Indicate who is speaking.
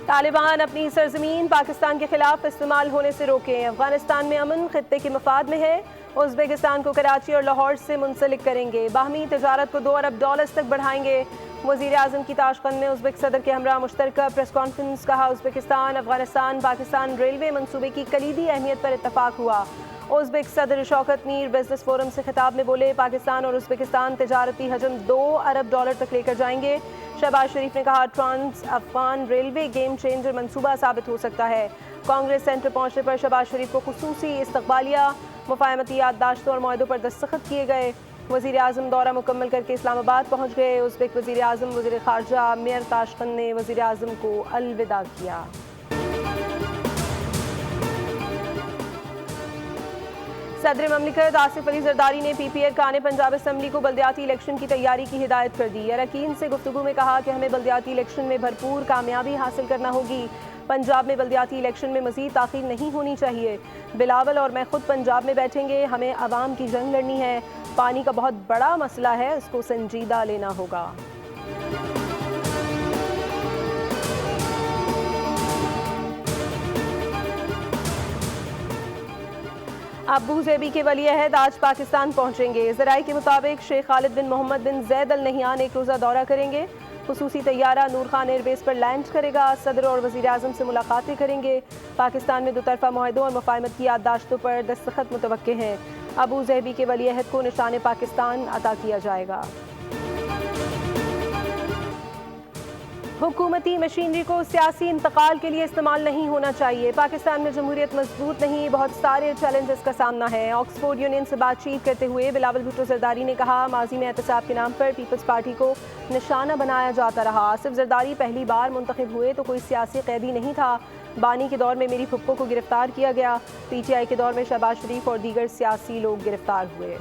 Speaker 1: طالبان اپنی سرزمین پاکستان کے خلاف استعمال ہونے سے روکیں۔ افغانستان میں امن خطے کے مفاد میں ہے۔ ازبکستان کو کراچی اور لاہور سے منسلک کریں گے۔ باہمی تجارت کو $2 ارب تک بڑھائیں گے۔ وزیر اعظم کی تاشقند میں ازبک صدر کے ہمراہ مشترکہ پریس کانفرنس۔ کہا ازبکستان افغانستان پاکستان ریلوے منصوبے کی کلیدی اہمیت پر اتفاق ہوا۔ ازبک صدر شوکت میر بزنس فورم سے خطاب میں بولے پاکستان اور ازبکستان تجارتی حجم $2 ارب تک لے کر جائیں گے۔ شہباز شریف نے کہا trans Afghan railway game changer منصوبہ ثابت ہو سکتا ہے۔ کانگریس سینٹر پہنچنے پر شہباز شریف کو خصوصی استقبالیہ، مفاہمتی یادداشتوں اور معاہدوں پر دستخط کیے گئے۔ وزیر اعظم دورہ مکمل کر کے اسلام آباد پہنچ گئے۔ ازبک وزیر اعظم وزیر خارجہ میر تاشقند نے وزیر اعظم کو الوداع کیا۔ صدر مملکت آصف علی زرداری نے پی پی ارکان پنجاب اسمبلی کو بلدیاتی الیکشن کی تیاری کی ہدایت کر دی۔ اراکین سے گفتگو میں کہا کہ ہمیں بلدیاتی الیکشن میں بھرپور کامیابی حاصل کرنا ہوگی۔ پنجاب میں بلدیاتی الیکشن میں مزید تاخیر نہیں ہونی چاہیے۔ بلاول اور میں خود پنجاب میں بیٹھیں گے۔ ہمیں عوام کی جنگ لڑنی ہے۔ پانی کا بہت بڑا مسئلہ ہے، اس کو سنجیدہ لینا ہوگا۔ ابو ظبی کے ولی عہد آج پاکستان پہنچیں گے۔ ذرائع کے مطابق شیخ خالد بن محمد بن زید ال نہیان ایک روزہ دورہ کریں گے۔ خصوصی طیارہ نور خان ایئر بیس پر لینڈ کرے گا۔ صدر اور وزیر اعظم سے ملاقاتیں کریں گے۔ پاکستان میں دوطرفہ معاہدوں اور مفاہمت کی یادداشتوں پر دستخط متوقع ہیں۔ ابو ظبی کے ولی عہد کو نشان پاکستان عطا کیا جائے گا۔ حکومتی مشینری کو سیاسی انتقال کے لیے استعمال نہیں ہونا چاہیے۔ پاکستان میں جمہوریت مضبوط نہیں، بہت سارے چیلنجز کا سامنا ہے۔ آکسفورڈ یونین سے بات چیت کرتے ہوئے بلاول بھٹو زرداری نے کہا ماضی میں احتساب کے نام پر پیپلز پارٹی کو نشانہ بنایا جاتا رہا۔ آصف زرداری پہلی بار منتخب ہوئے تو کوئی سیاسی قیدی نہیں تھا۔ بانی کے دور میں میری پھپھو کو گرفتار کیا گیا۔ پی ٹی آئی کے دور میں شہباز شریف اور دیگر سیاسی لوگ گرفتار ہوئے۔